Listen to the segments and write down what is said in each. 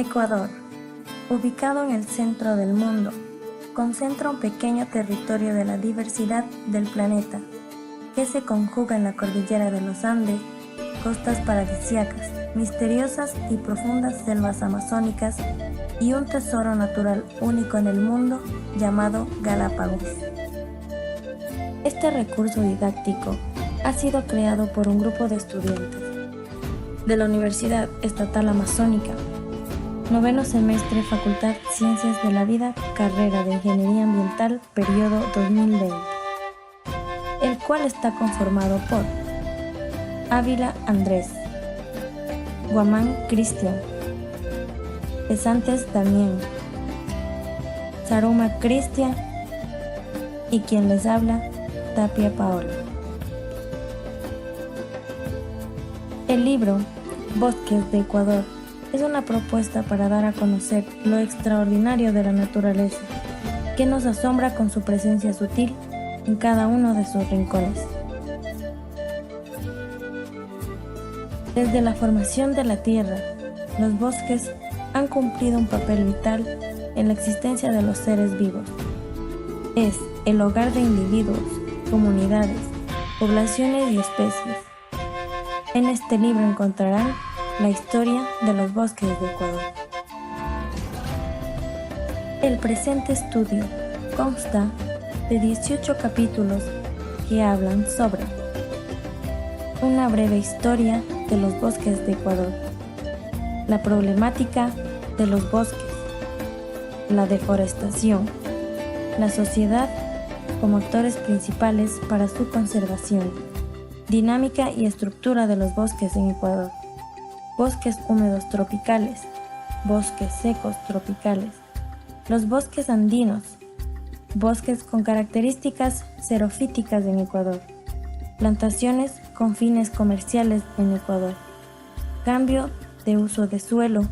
Ecuador, ubicado en el centro del mundo, concentra un pequeño territorio de la diversidad del planeta, que se conjuga en la cordillera de los Andes, costas paradisíacas, misteriosas y profundas selvas amazónicas y un tesoro natural único en el mundo llamado Galápagos. Este recurso didáctico ha sido creado por un grupo de estudiantes de la Universidad Estatal Amazónica, noveno semestre, Facultad Ciencias de la Vida, carrera de Ingeniería Ambiental, periodo 2020, el cual está conformado por Ávila Andrés, Guamán Cristian, Pesantes Damián, Saruma Cristian y quien les habla, Tapia Paola. El libro Bosques de Ecuador es una propuesta para dar a conocer lo extraordinario de la naturaleza, que nos asombra con su presencia sutil en cada uno de sus rincones. Desde la formación de la Tierra, los bosques han cumplido un papel vital en la existencia de los seres vivos. Es el hogar de individuos, comunidades, poblaciones y especies. En este libro encontrarán la historia de los bosques de Ecuador. El presente estudio consta de 18 capítulos que hablan sobre una breve historia de los bosques de Ecuador, la problemática de los bosques, la deforestación, la sociedad como actores principales para su conservación, dinámica y estructura de los bosques en Ecuador, bosques húmedos tropicales, bosques secos tropicales, los bosques andinos, bosques con características xerofíticas en Ecuador, plantaciones con fines comerciales en Ecuador, cambio de uso de suelo,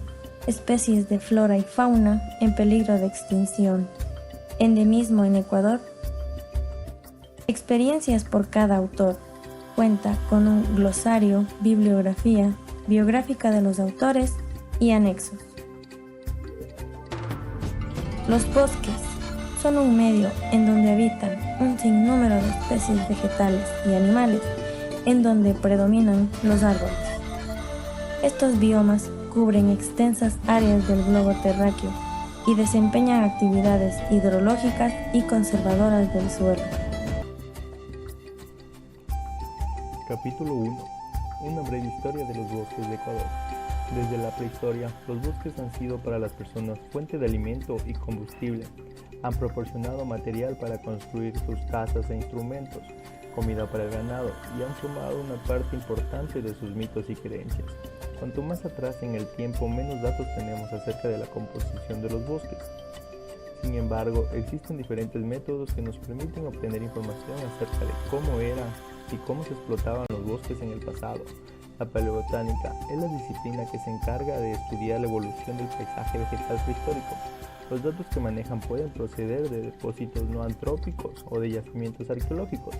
especies de flora y fauna en peligro de extinción, endemismo en Ecuador. Experiencias por cada autor. Cuenta con un glosario, bibliografía, biográfica de los autores y anexos. Los bosques son un medio en donde habitan un sinnúmero de especies vegetales y animales, en donde predominan los árboles. Estos biomas cubren extensas áreas del globo terráqueo y desempeñan actividades hidrológicas y conservadoras del suelo. Capítulo 1. Una breve historia de los bosques de Ecuador. Desde la prehistoria, los bosques han sido para las personas fuente de alimento y combustible. Han proporcionado material para construir sus casas e instrumentos, comida para el ganado y han formado una parte importante de sus mitos y creencias. Cuanto más atrás en el tiempo, menos datos tenemos acerca de la composición de los bosques. Sin embargo, existen diferentes métodos que nos permiten obtener información acerca de cómo eran y cómo se explotaban los bosques en el pasado. La paleobotánica es la disciplina que se encarga de estudiar la evolución del paisaje vegetal prehistórico. Los datos que manejan pueden proceder de depósitos no antrópicos o de yacimientos arqueológicos.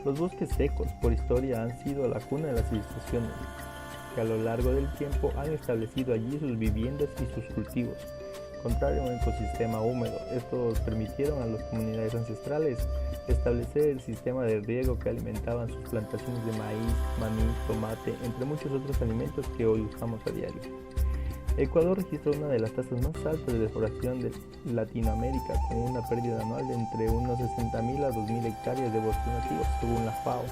Los bosques secos, por historia, han sido la cuna de las civilizaciones, que a lo largo del tiempo han establecido allí sus viviendas y sus cultivos. Contrario a un ecosistema húmedo, estos permitieron a las comunidades ancestrales establecer el sistema de riego que alimentaban sus plantaciones de maíz, maní, tomate, entre muchos otros alimentos que hoy usamos a diario. Ecuador registra una de las tasas más altas de deforestación de Latinoamérica, con una pérdida anual de entre unos 60.000 a 2.000 hectáreas de bosques nativos, según la FAO.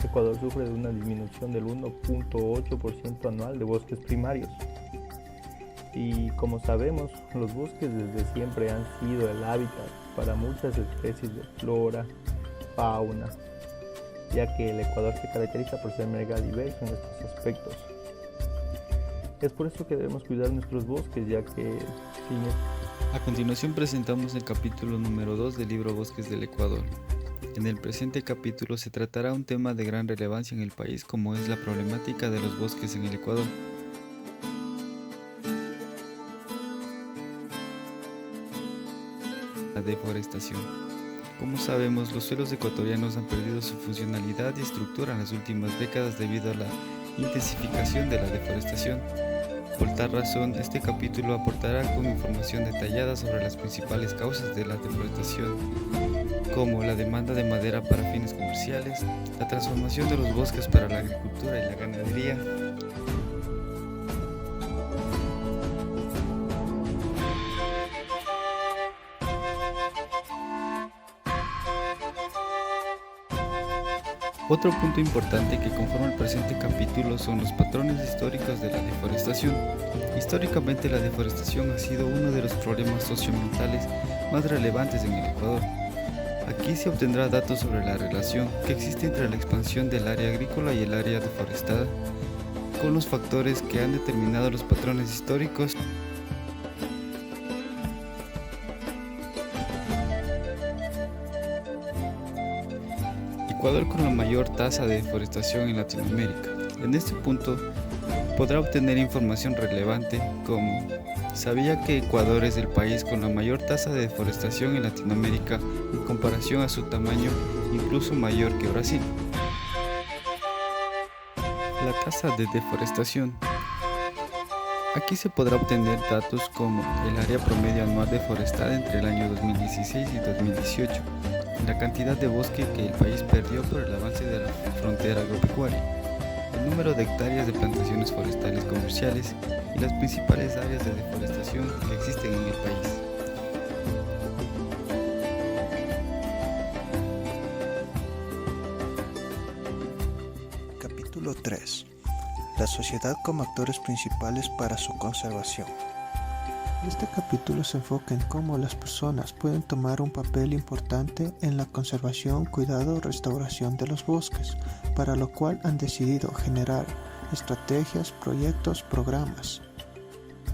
Ecuador sufre de una disminución del 1.8% anual de bosques primarios. Y como sabemos, los bosques desde siempre han sido el hábitat para muchas especies de flora, fauna, ya que el Ecuador se caracteriza por ser mega diverso en estos aspectos. Es por eso que debemos cuidar nuestros bosques, ya que A continuación presentamos el capítulo número 2 del libro Bosques del Ecuador. En el presente capítulo se tratará un tema de gran relevancia en el país, como es la problemática de los bosques en el Ecuador. La deforestación. Como sabemos, los suelos ecuatorianos han perdido su funcionalidad y estructura en las últimas décadas debido a la intensificación de la deforestación. Por tal razón, este capítulo aportará con información detallada sobre las principales causas de la deforestación, como la demanda de madera para fines comerciales, la transformación de los bosques para la agricultura y la ganadería, Otro punto importante que conforma el presente capítulo son los patrones históricos de la deforestación. Históricamente, la deforestación ha sido uno de los problemas socioambientales más relevantes en el Ecuador. Aquí se obtendrá datos sobre la relación que existe entre la expansión del área agrícola y el área deforestada, con los factores que han determinado los patrones históricos. Ecuador con la mayor tasa de deforestación en Latinoamérica. En este punto podrá obtener información relevante como: ¿sabía que Ecuador es el país con la mayor tasa de deforestación en Latinoamérica en comparación a su tamaño, incluso mayor que Brasil? La tasa de deforestación. Aquí se podrá obtener datos como el área promedio anual deforestada entre el año 2016 y 2018, la cantidad de bosque que el país perdió por el avance de la frontera agropecuaria, el número de hectáreas de plantaciones forestales comerciales y las principales áreas de deforestación que existen en el país. Capítulo 3. La sociedad como actores principales para su conservación. Este capítulo se enfoca en cómo las personas pueden tomar un papel importante en la conservación, cuidado y restauración de los bosques, para lo cual han decidido generar estrategias, proyectos, programas.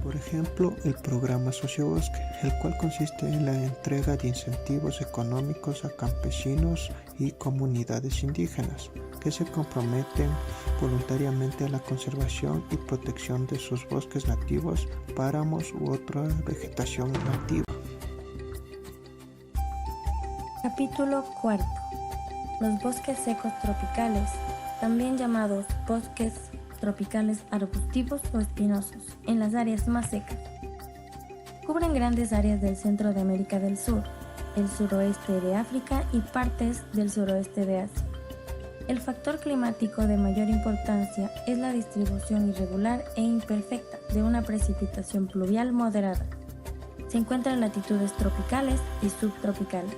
Por ejemplo, el programa Sociobosque, el cual consiste en la entrega de incentivos económicos a campesinos y comunidades indígenas que se comprometen voluntariamente a la conservación y protección de sus bosques nativos, páramos u otra vegetación nativa. Capítulo 4. Los bosques secos tropicales, también llamados bosques tropicales arbustivos o espinosos, en las áreas más secas. Cubren grandes áreas del centro de América del Sur, el suroeste de África y partes del suroeste de Asia. El factor climático de mayor importancia es la distribución irregular e imperfecta de una precipitación pluvial moderada. Se encuentra en latitudes tropicales y subtropicales.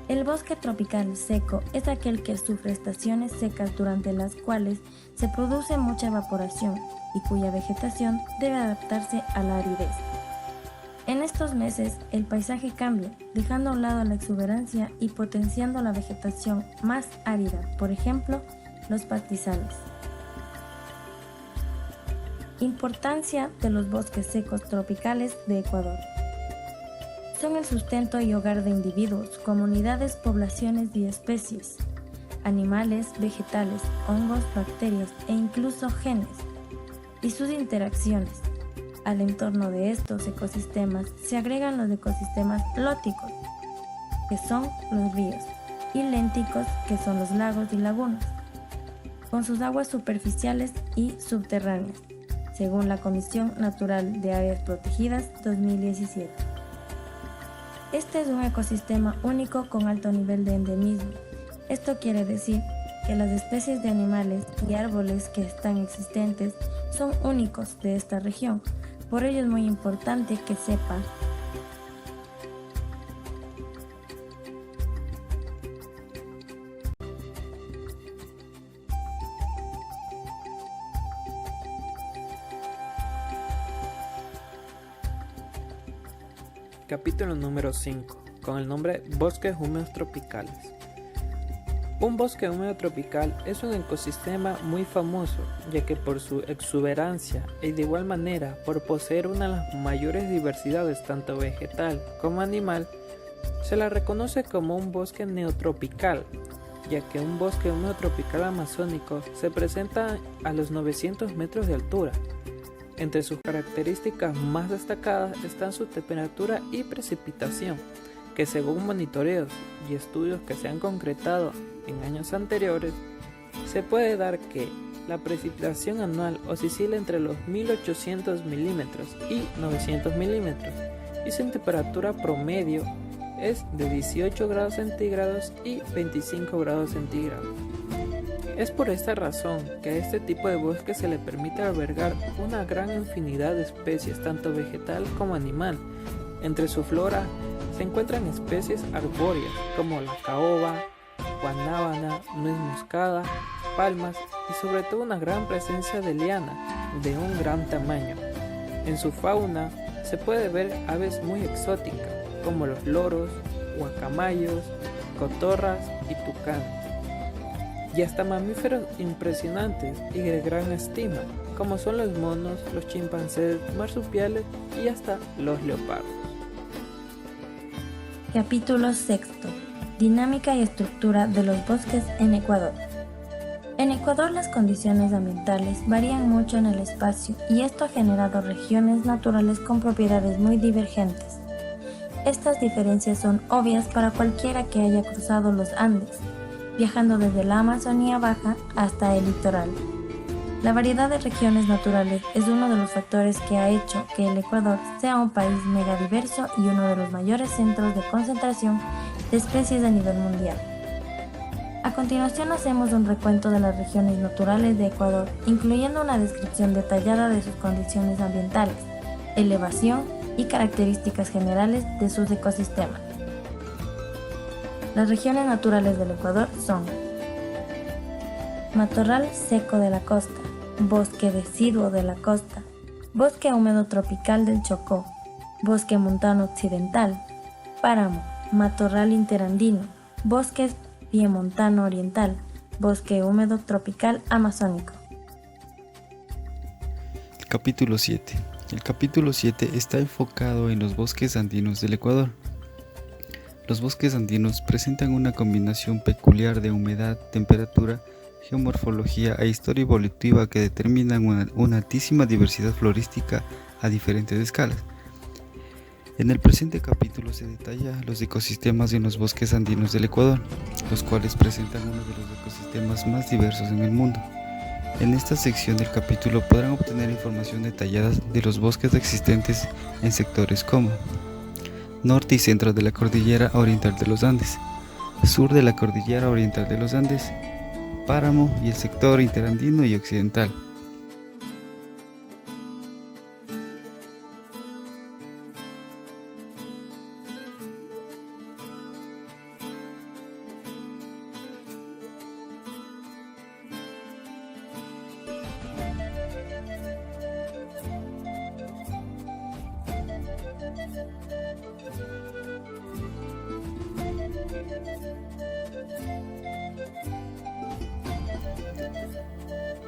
El bosque tropical seco es aquel que sufre estaciones secas durante las cuales se produce mucha evaporación y cuya vegetación debe adaptarse a la aridez. En estos meses, el paisaje cambia, dejando a un lado la exuberancia y potenciando la vegetación más árida, por ejemplo, los pastizales. Importancia de los bosques secos tropicales de Ecuador. Son el sustento y hogar de individuos, comunidades, poblaciones y especies, animales, vegetales, hongos, bacterias e incluso genes, y sus interacciones. Al entorno de estos ecosistemas se agregan los ecosistemas lóticos, que son los ríos, y lénticos, que son los lagos y lagunas, con sus aguas superficiales y subterráneas, según la Comisión Natural de Áreas Protegidas 2017. Este es un ecosistema único con alto nivel de endemismo. Esto quiere decir que las especies de animales y árboles que están existentes son únicos de esta región. Por ello es muy importante que sepan Capítulo número 5, con el nombre Bosques húmedos tropicales. Un bosque húmedo tropical es un ecosistema muy famoso, ya que por su exuberancia y de igual manera por poseer una de las mayores diversidades tanto vegetal como animal, se la reconoce como un bosque neotropical, ya que un bosque húmedo tropical amazónico se presenta a los 900 metros de altura. Entre sus características más destacadas están su temperatura y precipitación, que según monitoreos y estudios que se han concretado en años anteriores, se puede dar que la precipitación anual oscila entre los 1800 milímetros y 900 milímetros y su temperatura promedio es de 18 grados centígrados y 25 grados centígrados. Es por esta razón que a este tipo de bosque se le permite albergar una gran infinidad de especies, tanto vegetal como animal. Entre su flora se encuentran especies arbóreas como la caoba, guanábana, nuez moscada, palmas y sobre todo una gran presencia de liana de un gran tamaño. En su fauna se puede ver aves muy exóticas como los loros, guacamayos, cotorras y tucanes, y hasta mamíferos impresionantes y de gran estima como son los monos, los chimpancés, marsupiales y hasta los leopardos. Capítulo 6. Dinámica y estructura de los bosques en Ecuador. En Ecuador las condiciones ambientales varían mucho en el espacio y esto ha generado regiones naturales con propiedades muy divergentes. Estas diferencias son obvias para cualquiera que haya cruzado los Andes, viajando desde la Amazonía Baja hasta el litoral. La variedad de regiones naturales es uno de los factores que ha hecho que el Ecuador sea un país megadiverso y uno de los mayores centros de concentración de especies a nivel mundial. A continuación hacemos un recuento de las regiones naturales de Ecuador, incluyendo una descripción detallada de sus condiciones ambientales, elevación y características generales de sus ecosistemas. Las regiones naturales del Ecuador son: matorral seco de la costa, bosque deciduo de la costa, bosque húmedo tropical del Chocó, bosque montano occidental, páramo, matorral interandino, bosque piemontano oriental, bosque húmedo tropical amazónico. Capítulo 7. El capítulo 7 está enfocado en los bosques andinos del Ecuador. Los bosques andinos presentan una combinación peculiar de humedad, temperatura, geomorfología e historia evolutiva que determinan una altísima diversidad florística a diferentes escalas. En el presente capítulo se detalla los ecosistemas en los bosques andinos del Ecuador, los cuales presentan uno de los ecosistemas más diversos en el mundo. En esta sección del capítulo podrán obtener información detallada de los bosques existentes en sectores como norte y centro de la Cordillera Oriental de los Andes, sur de la Cordillera Oriental de los Andes, páramo y el sector interandino y occidental.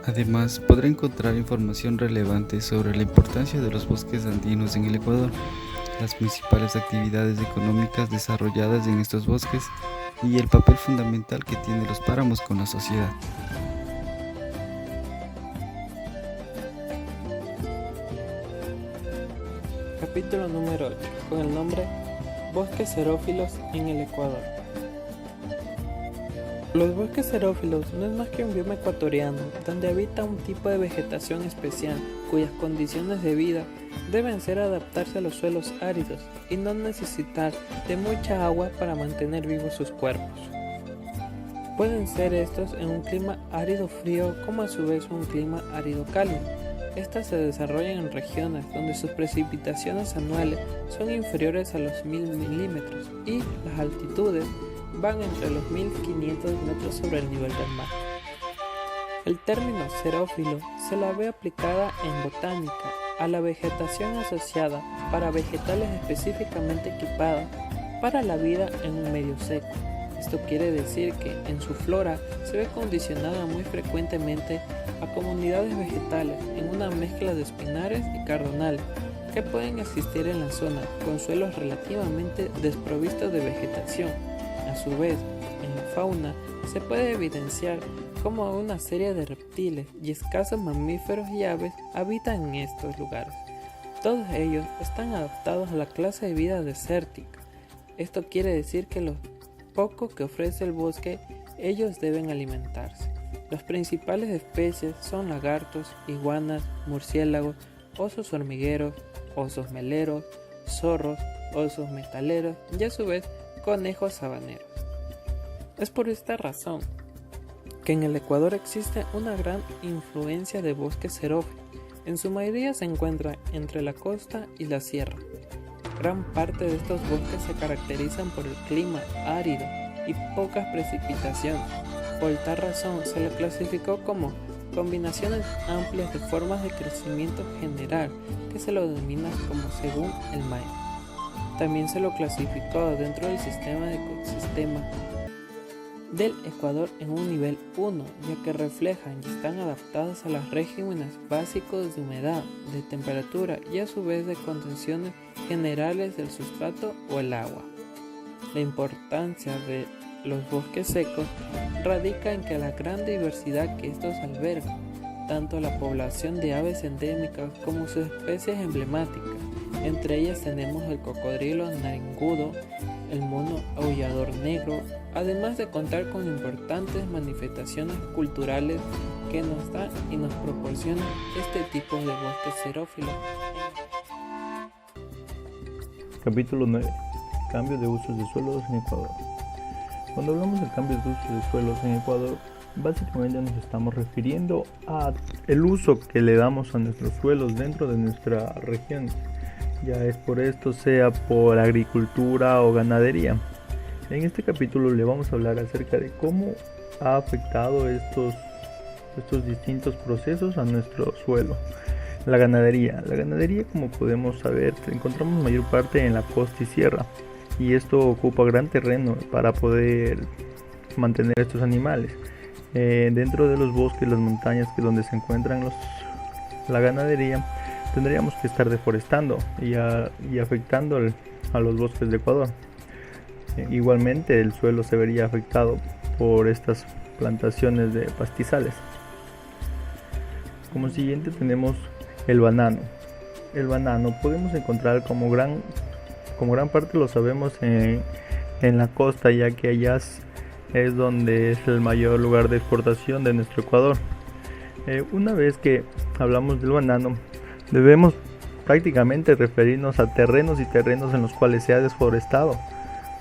Además, podrá encontrar información relevante sobre la importancia de los bosques andinos en el Ecuador, las principales actividades económicas desarrolladas en estos bosques y el papel fundamental que tienen los páramos con la sociedad. Capítulo número 8, con el nombre Bosques xerófilos en el Ecuador. Los bosques xerófilos no es más que un bioma ecuatoriano donde habita un tipo de vegetación especial cuyas condiciones de vida deben ser adaptarse a los suelos áridos y no necesitar de mucha agua para mantener vivos sus cuerpos. Pueden ser estos en un clima árido frío como a su vez un clima árido cálido. Estas se desarrollan en regiones donde sus precipitaciones anuales son inferiores a los 1000 milímetros y las altitudes van entre los 1500 metros sobre el nivel del mar. El término xerófilo se la ve aplicada en botánica a la vegetación asociada para vegetales específicamente equipadas para la vida en un medio seco. Esto quiere decir que en su flora se ve condicionada muy frecuentemente a comunidades vegetales en una mezcla de espinares y cardonales que pueden existir en la zona con suelos relativamente desprovistos de vegetación. A su vez, en la fauna se puede evidenciar cómo una serie de reptiles y escasos mamíferos y aves habitan en estos lugares. Todos ellos están adaptados a la clase de vida desértica. Esto quiere decir que lo poco que ofrece el bosque, ellos deben alimentarse. Las principales especies son lagartos, iguanas, murciélagos, osos hormigueros, osos meleros, zorros, osos metaleros y a su vez conejos sabaneros. Es por esta razón que en el Ecuador existe una gran influencia de bosques xerófilos. En su mayoría se encuentran entre la costa y la sierra. Gran parte de estos bosques se caracterizan por el clima árido y pocas precipitaciones. Por tal razón se lo clasificó como combinaciones amplias de formas de crecimiento general, que se lo denomina como según el MAE. También se lo clasificó dentro del sistema de ecosistema del Ecuador en un nivel 1, ya que reflejan y están adaptados a los regímenes básicos de humedad, de temperatura y a su vez de condiciones generales del sustrato o el agua. La importancia de los bosques secos radica en que la gran diversidad que estos albergan, tanto la población de aves endémicas como sus especies emblemáticas. Entre ellas tenemos el cocodrilo naringudo, el mono aullador negro, además de contar con importantes manifestaciones culturales que nos dan y nos proporcionan este tipo de bosques xerófilos. Capítulo 9. Cambio de usos de suelos en Ecuador. Cuando hablamos de cambios de usos de suelos en Ecuador, básicamente nos estamos refiriendo a el uso que le damos a nuestros suelos dentro de nuestra región. Ya es por esto sea por agricultura o ganadería. En este capítulo le vamos a hablar acerca de cómo ha afectado estos distintos procesos a nuestro suelo. La ganadería, como podemos saber, encontramos mayor parte en la costa y sierra, y esto ocupa gran terreno para poder mantener estos animales. Dentro de los bosques, las montañas donde se encuentran la ganadería, tendríamos que estar deforestando y afectando a los bosques de Ecuador. Igualmente el suelo se vería afectado por estas plantaciones de pastizales. Como siguiente tenemos el banano. El banano podemos encontrar como gran parte lo sabemos en la costa, ya que allá es donde es el mayor lugar de exportación de nuestro Ecuador. Una vez que hablamos del banano, debemos prácticamente referirnos a terrenos en los cuales se ha desforestado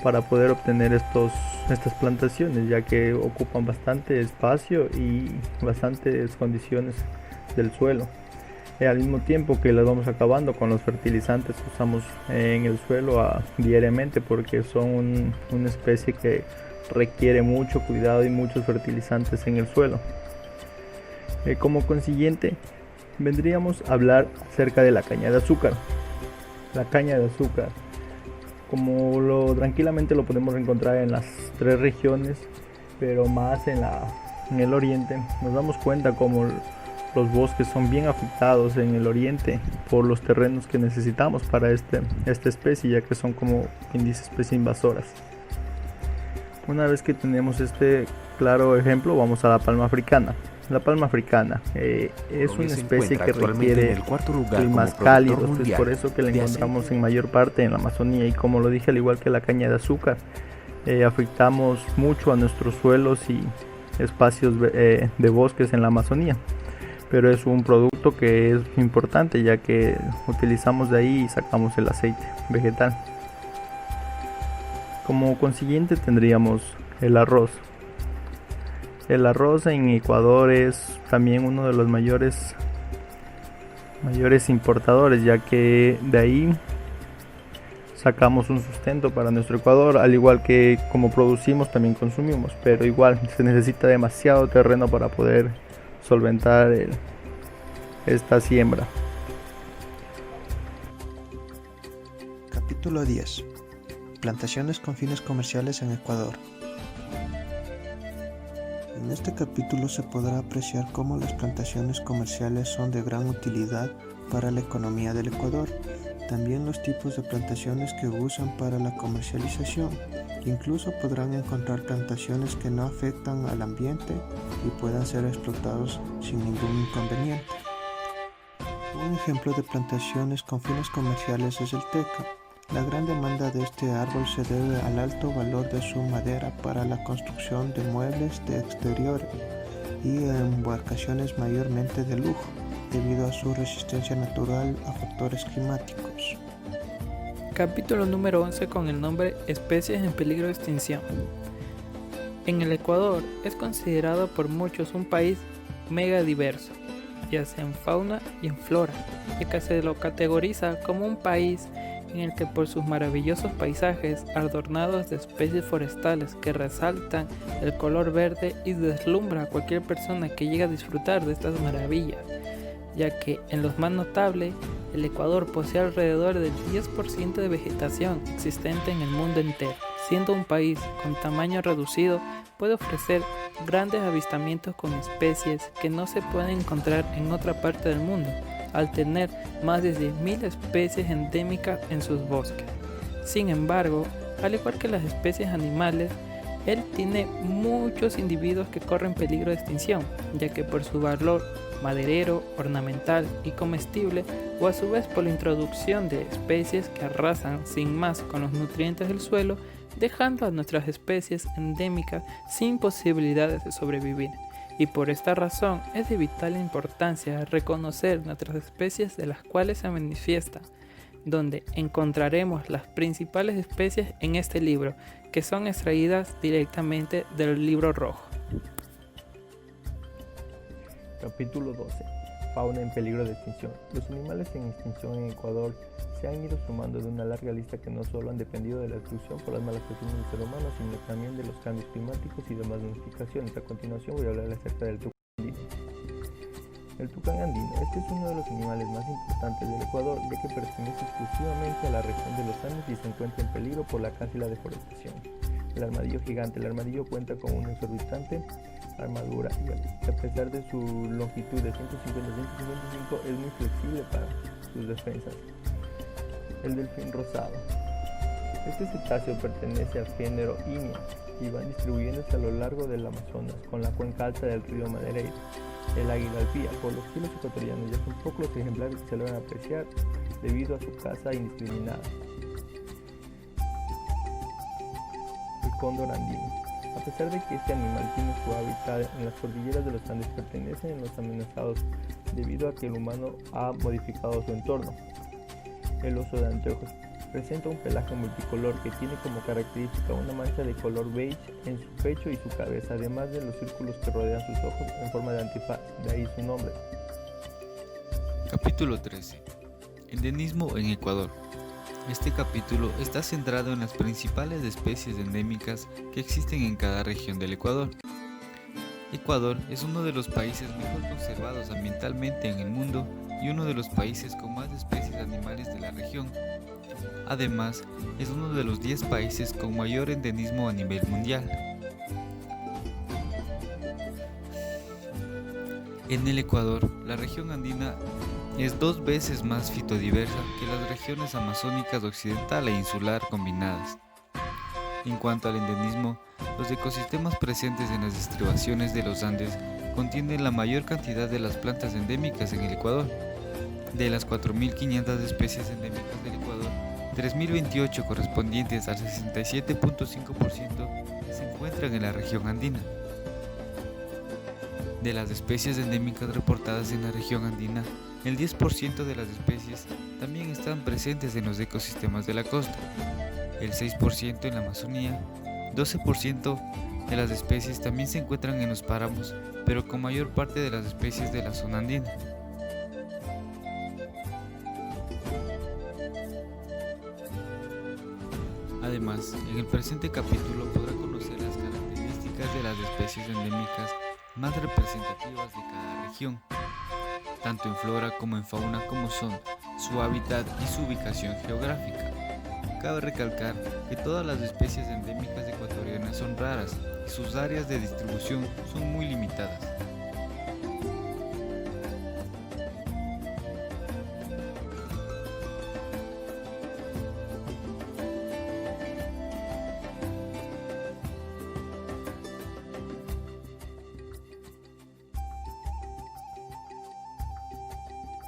para poder obtener estas plantaciones, ya que ocupan bastante espacio y bastantes condiciones del suelo. Al mismo tiempo que las vamos acabando con los fertilizantes que usamos en el suelo diariamente, porque son una especie que requiere mucho cuidado y muchos fertilizantes en el suelo. Como consiguiente, vendríamos a hablar acerca de la caña de azúcar. La caña de azúcar, como tranquilamente lo podemos encontrar en las tres regiones, pero más en el oriente, nos damos cuenta como los bosques son bien afectados en el oriente por los terrenos que necesitamos para esta especie, ya que son como quien dice especies invasoras. Una vez que tenemos este claro ejemplo, vamos a la palma africana. La palma africana es una especie que requiere climas cálidos, es por eso que la encontramos en mayor parte en la Amazonía, y como lo dije, al igual que la caña de azúcar, afectamos mucho a nuestros suelos y espacios de bosques en la Amazonía, pero es un producto que es importante, ya que utilizamos de ahí y sacamos el aceite vegetal. Como consiguiente tendríamos el arroz. El arroz en Ecuador es también uno de los mayores importadores, ya que de ahí sacamos un sustento para nuestro Ecuador, al igual que como producimos también consumimos, pero igual se necesita demasiado terreno para poder solventar esta siembra. Capítulo 10. Plantaciones con fines comerciales en Ecuador. En este capítulo se podrá apreciar cómo las plantaciones comerciales son de gran utilidad para la economía del Ecuador. También los tipos de plantaciones que usan para la comercialización. Incluso podrán encontrar plantaciones que no afectan al ambiente y puedan ser explotados sin ningún inconveniente. Un ejemplo de plantaciones con fines comerciales es el teca. La gran demanda de este árbol se debe al alto valor de su madera para la construcción de muebles de exteriores. y embarcaciones mayormente de lujo, debido a su resistencia natural a factores climáticos. Capítulo número 11 con el nombre Especies en peligro de extinción. En el Ecuador es considerado por muchos un país mega diverso, ya sea en fauna y en flora, ya que se lo categoriza como un país en el que por sus maravillosos paisajes adornados de especies forestales que resaltan el color verde y deslumbra a cualquier persona que llegue a disfrutar de estas maravillas, ya que en los más notables, el Ecuador posee alrededor del 10% de vegetación existente en el mundo entero. Siendo un país con tamaño reducido, puede ofrecer grandes avistamientos con especies que no se pueden encontrar en otra parte del mundo, al tener más de 10.000 especies endémicas en sus bosques. Sin embargo, al igual que las especies animales, él tiene muchos individuos que corren peligro de extinción, ya que por su valor maderero, ornamental y comestible, o a su vez por la introducción de especies que arrasan sin más con los nutrientes del suelo, dejando a nuestras especies endémicas sin posibilidades de sobrevivir. Y por esta razón es de vital importancia reconocer nuestras especies de las cuales se manifiestan, donde encontraremos las principales especies en este libro, que son extraídas directamente del Libro Rojo. Capítulo 12. Fauna en peligro de extinción. Los animales en extinción en Ecuador se han ido sumando de una larga lista que no solo han dependido de la destrucción por las malas gestiones del ser humano, sino también de los cambios climáticos y demás modificaciones. A continuación voy a hablar acerca del tucán andino. El tucán andino, este es uno de los animales más importantes del Ecuador, ya que pertenece exclusivamente a la región de los Andes y se encuentra en peligro por la caza y la deforestación. El armadillo gigante. El armadillo cuenta con una exorbitante armadura y a pesar de su longitud de 150-155 es muy flexible para sus defensas. El delfín rosado. Este cetáceo pertenece al género Inia y van distribuyéndose a lo largo del Amazonas con la cuenca alta del río Madereira. El águila alpía. Por los cielos ecuatorianos ya son pocos los ejemplares que se logran apreciar debido a su caza indiscriminada. El cóndor andino. A pesar de que este animal tiene su hábitat en las cordilleras de los Andes, pertenecen a los amenazados debido a que el humano ha modificado su entorno. El oso de anteojos. Presenta un pelaje multicolor que tiene como característica una mancha de color beige en su pecho y su cabeza, además de los círculos que rodean sus ojos en forma de antifaz, de ahí su nombre. Capítulo 13. Endemismo en Ecuador. Este capítulo está centrado en las principales especies endémicas que existen en cada región del Ecuador. Ecuador es uno de los países mejor conservados ambientalmente en el mundo y uno de los países con más especies animales de la región. Además, es uno de los 10 países con mayor endemismo a nivel mundial. En el Ecuador, la región andina es 2 veces más fitodiversa que las regiones amazónicas occidental e insular combinadas. En cuanto al endemismo, los ecosistemas presentes en las estribaciones de los Andes contienen la mayor cantidad de las plantas endémicas en el Ecuador. De las 4.500 especies endémicas del Ecuador, 3.028 correspondientes al 67.5% se encuentran en la región andina. De las especies endémicas reportadas en la región andina, el 10% de las especies también están presentes en los ecosistemas de la costa, el 6% en la Amazonía, 12% de las especies también se encuentran en los páramos, pero con mayor parte de las especies de la zona andina. Además, en el presente capítulo podrá conocer las características de las especies endémicas más representativas de cada región, tanto en flora como en fauna, como son su hábitat y su ubicación geográfica. Cabe recalcar que todas las especies endémicas ecuatorianas son raras y sus áreas de distribución son muy limitadas.